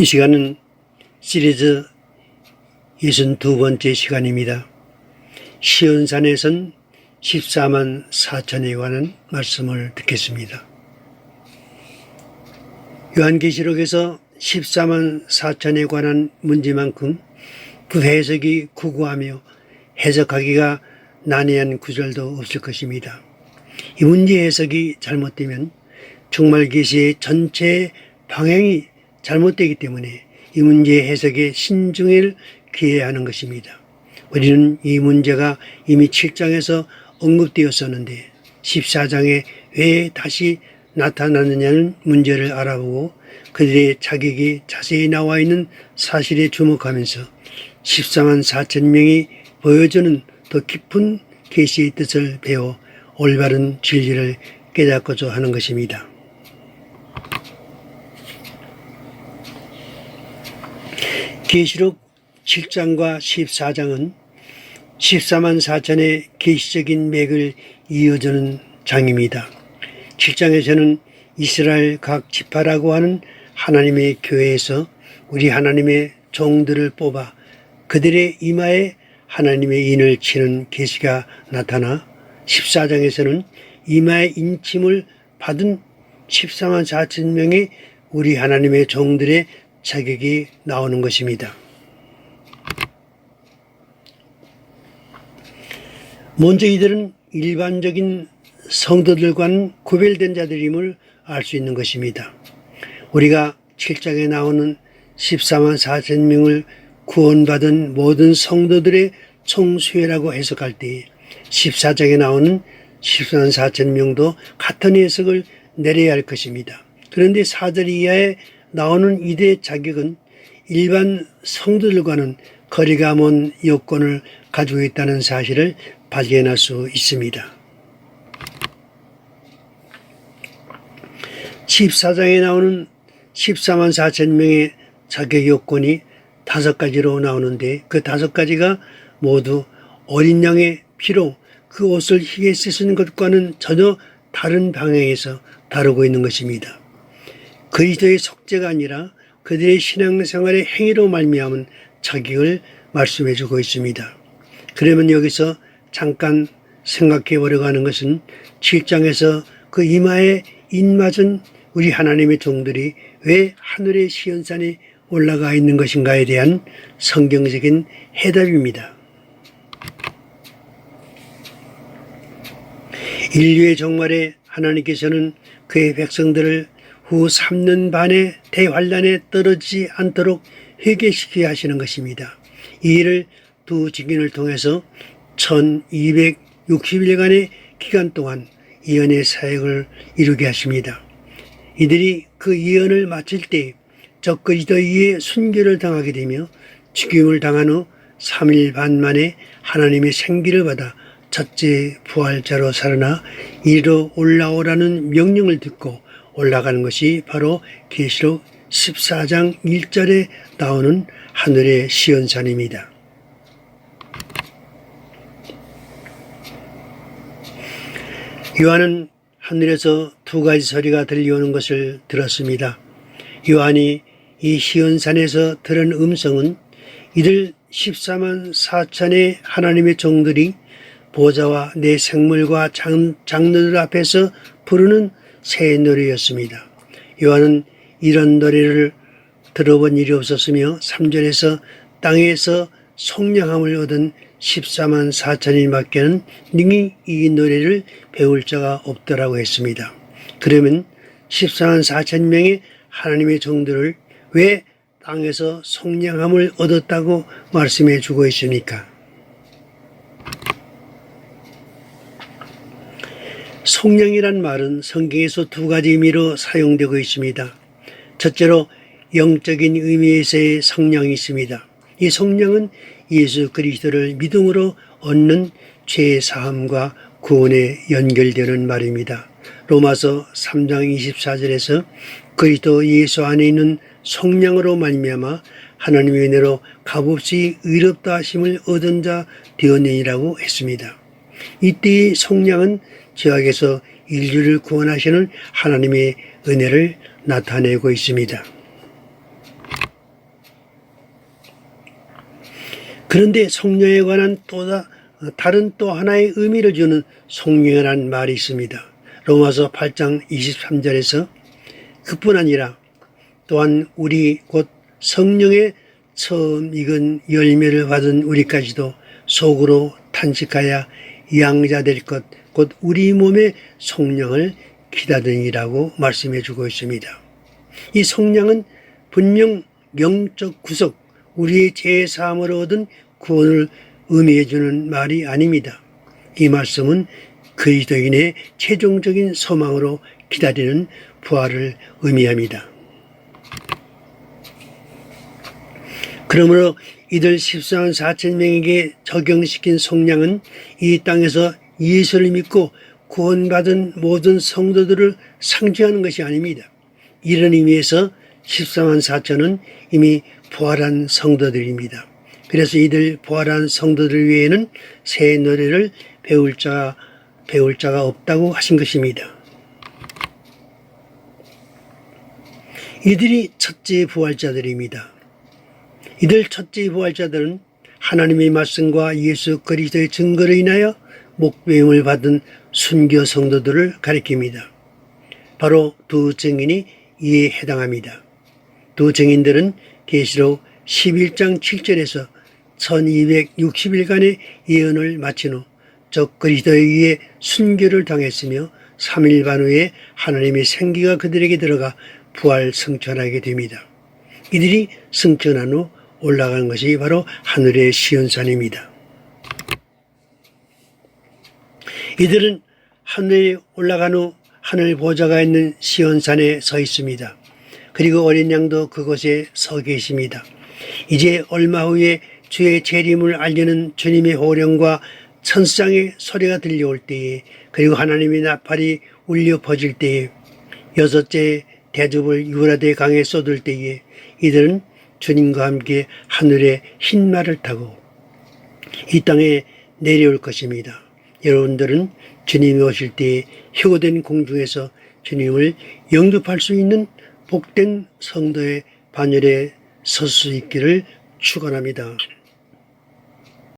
이 시간은 시리즈 62번째 시간입니다. 시온산에선 14만 4천에 관한 말씀을 듣겠습니다. 요한계시록에서 14만 4천에 관한 문제만큼 그 해석이 구구하며 해석하기가 난해한 구절도 없을 것입니다. 이 문제 해석이 잘못되면 종말계시의 전체 방향이 잘못되기 때문에 이 문제 해석에 신중을 기해야 하는 것입니다. 우리는 이 문제가 이미 7장에서 언급되었었는데 14장에 왜 다시 나타나느냐는 문제를 알아보고 그들의 자격이 자세히 나와 있는 사실에 주목하면서 14만 4천 명이 보여주는 더 깊은 계시의 뜻을 배워 올바른 진리를 깨닫고자 하는 것입니다. 계시록 7장과 14장은 14만 4천의 계시적인 맥을 이어주는 장입니다. 7장에서는 이스라엘 각 지파라고 하는 하나님의 교회에서 우리 하나님의 종들을 뽑아 그들의 이마에 하나님의 인을 치는 계시가 나타나 14장에서는 이마에 인침을 받은 14만 4천 명의 우리 하나님의 종들의 자격이 나오는 것입니다. 먼저 이들은 일반적인 성도들과는 구별된 자들임을 알 수 있는 것입니다. 우리가 7장에 나오는 14만 4천 명을 구원받은 모든 성도들의 총수회라고 해석할 때 14장에 나오는 14만 4천 명도 같은 해석을 내려야 할 것입니다. 그런데 4절 이하에 나오는 이들의 자격은 일반 성도들과는 거리가 먼 요건을 가지고 있다는 사실을 발견할 수 있습니다. 14장에 나오는 14만 4천 명의 자격 요건이 5가지로 나오는데 그 5가지가 모두 어린 양의 피로 그 옷을 희게 씻은 것과는 전혀 다른 방향에서 다루고 있는 것입니다. 그리스도의 속죄가 아니라 그들의 신앙생활의 행위로 말미암은 자격을 말씀해 주고 있습니다. 그러면 여기서 잠깐 생각해 보려고 하는 것은 7장에서 그 이마에 인맞은 우리 하나님의 종들이 왜 하늘의 시온산에 올라가 있는 것인가에 대한 성경적인 해답입니다. 인류의 종말에 하나님께서는 그의 백성들을 후 3년 반의 대환란에 떨어지지 않도록 회개시키게 하시는 것입니다. 이 일을 두 증인을 통해서 1260일간의 기간 동안 예언의 사역을 이루게 하십니다. 이들이 그 예언을 마칠 때 적 그리스도의 순교를 당하게 되며 죽임을 당한 후 3일 반 만에 하나님의 생기를 받아 첫째 부활자로 살아나 이리로 올라오라는 명령을 듣고 올라가는 것이 바로 계시록 14장 1절에 나오는 하늘의 시온산입니다. 요한은 하늘에서 2가지 소리가 들려오는 것을 들었습니다. 요한이 이 시온산에서 들은 음성은 이들 14만 4천의 하나님의 종들이 보좌와 내 생물과 장로들 앞에서 부르는 새 노래였습니다. 요한은 이런 노래를 들어본 일이 없었으며 3절에서 땅에서 속량함을 얻은 14만 4천인밖에는 능히 이 노래를 배울 자가 없더라고 했습니다. 그러면 14만 4천 명의 하나님의 종들을 왜 땅에서 속량함을 얻었다고 말씀해 주고 있습니까? 속량이란 말은 성경에서 2가지 의미로 사용되고 있습니다. 첫째로 영적인 의미에서의 속량이 있습니다. 이 속량은 예수 그리스도를 믿음으로 얻는 죄 사함과 구원에 연결되는 말입니다. 로마서 3장 24절에서 그리스도 예수 안에 있는 속량으로 말미암아 하나님의 은혜로 값없이 의롭다 하심을 얻은 자 되었느니라고 했습니다. 이때의 속량은 죄악에서 인류를 구원하시는 하나님의 은혜를 나타내고 있습니다. 그런데 성령에 관한 다른 또 하나의 의미를 주는 성령이라는 말이 있습니다. 로마서 8장 23절에서 그뿐 아니라 또한 우리 곧 성령의 처음 익은 열매를 받은 우리까지도 속으로 탄식하여 양자될 것 곧 우리 몸의 성령을 기다리니라고 말씀해 주고 있습니다. 이 성령은 분명 영적 구속, 우리의 죄 사함으로 얻은 구원을 의미해 주는 말이 아닙니다. 이 말씀은 그리스도인의 최종적인 소망으로 기다리는 부활을 의미합니다. 그러므로 이들 14만 4천 명에게 적용시킨 성령은 이 땅에서 예수를 믿고 구원받은 모든 성도들을 상징하는 것이 아닙니다. 이런 의미에서 14만 4천은 이미 부활한 성도들입니다. 그래서 이들 부활한 성도들 외에는 새 노래를 배울 자가 없다고 하신 것입니다. 이들이 첫째 부활자들입니다. 이들 첫째 부활자들은 하나님의 말씀과 예수 그리스도의 증거로 인하여 목배임을 받은 순교 성도들을 가리킵니다. 바로 두 증인이 이에 해당합니다. 두 증인들은 계시록 11장 7절에서 1260일간의 예언을 마친 후 적 그리스도에 의해 순교를 당했으며 3일 반 후에 하나님의 생기가 그들에게 들어가 부활 승천하게 됩니다. 이들이 승천한 후 올라간 것이 바로 하늘의 시온산입니다. 이들은 하늘에 올라간 후 하늘 보좌가 있는 시온산에 서 있습니다. 그리고 어린 양도 그곳에 서 계십니다. 이제 얼마 후에 주의 재림을 알리는 주님의 호령과 천상의 소리가 들려올 때에, 그리고 하나님의 나팔이 울려 퍼질 때에, 여섯째 대접을 유라대 강에 쏟을 때에 이들은 주님과 함께 하늘의 흰 말을 타고 이 땅에 내려올 것입니다. 여러분들은 주님이 오실 때에 희고된 공중에서 주님을 영접할 수 있는 복된 성도의 반열에 설 수 있기를 축원합니다.